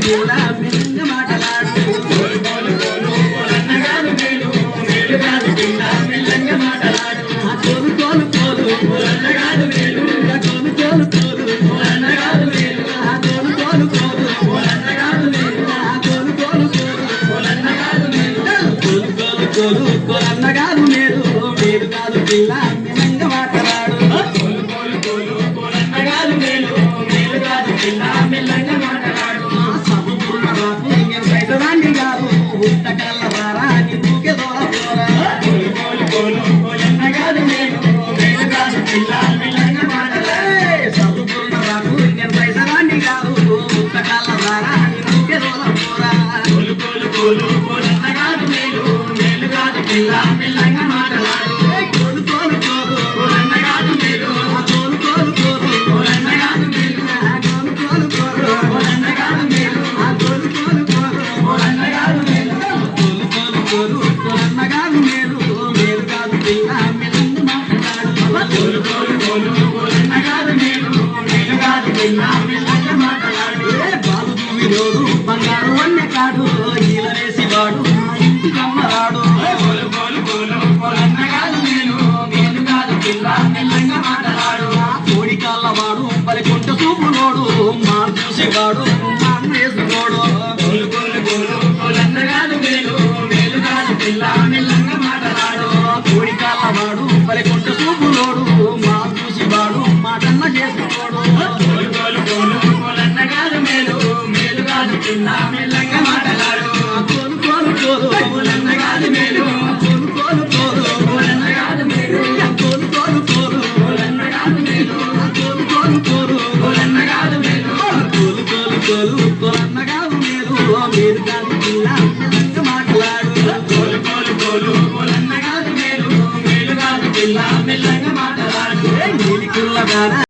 పిల్ల మెల్లగా మాటలాడు అన్నగారు మేలు మేలు కాదు పిల్ల మెల్లగా మాటలాడు కోలు కోలు కోలు అన్నగారు మేలు కోలు కోలు కోలు అన్నగారు మేలు కోలు కోలు కోలు అన్నగారు మేలు కోలు కోలు కోలు అన్నగారు మేలు కోలు కోలు కోలు కోలన్నగారు మేలు మేలు కాదు పిల్ల మెల్లగా మాటలాడు కోలు కోలు కోలు కోలన్నగారు మేలు మేలు కాదు పిల్ల మెల్లగా మాటలాడు సముద్రం రాకు ఇంకేం సైతరాన్ని కాదు ఉత్తకల్ల వారాన్ని తూకే దూర పోరా కోలు కోలు కోలు కోలన్నగారు మేలు మేలు కాదు పిల్ల మెల్లగా మాటలాడు సముద్రం రాకు ఇంకేం సైతరాన్ని కాదు ఉత్తకల్ల వారాన్ని తూకే దూర పోరా కోలు కోలు కోలు కోలన్నగారు మేలు మేలు కాదు పిల్ల మెల్లగా మాటలాడు కోలు కోలు కోలు కోలన్నగారు మేలు కోలు కోలు కోలు కోలన్నగారు మేలు కోలు కోలు కోలు కోలన్నగారు మేలు కోలు కోలు కోలు కోలన్నగారు మేలు కోలు కోలు కోలు కోలన్నగారు మేలు మేలు కాదు పిల్ల మెల్లగా మాటలాడు కోలు కోలు కోలు కోలన్నగారు మేలు మేలు కాదు పిల్ల మెల్లగా మాటలాడు బాలు వినోడు బంగారు వన్నె కాడు ఈలనేసి వాడు ఇంటి కమ్మరాడు కోలు కోలు కోలు కోలన్నగారు మేలు మేలు కాదు పిల్ల మెల్లగా మాటలాడు కోడి కాళ్ళవాడు పలికొంట చూపులోడు మారు చూసేవాడు వేసుకోడు కోలు కోలు కోలు కోలన్నగారు మేలు మేలు కాదు పిల్ల మెల్లగా మాటలాడు కోడి కాళ్ళవాడు పలికొంట చూపులోడు మారు చూసేవాడు మాటన్న చేసుకోడు కోలు కోలు కోలు కోలన్నగారు మేలు మేలు కాదు పిల్ల మెల్లగా మాటలాడు కోలు కోలు కోలు కోలన్నగారు మేలు కోలు కోలు కోలు కోలన్నగారు మేలు కోలు కోలు కోలు కోలన్నగారు మేలు కోలు కోలు కోలు కోలన్నగారు మేలు కోలు కోలు కోలు కోలన్నగారు మేలు మేలు కాదు పిల్ల మెల్లగా మాటలాడు కోలు కోలు కోలు కోలన్నగారు మేలు మేలు కాదు పిల్ల మెల్లగా మాటలాడు నీలికుల్లగాన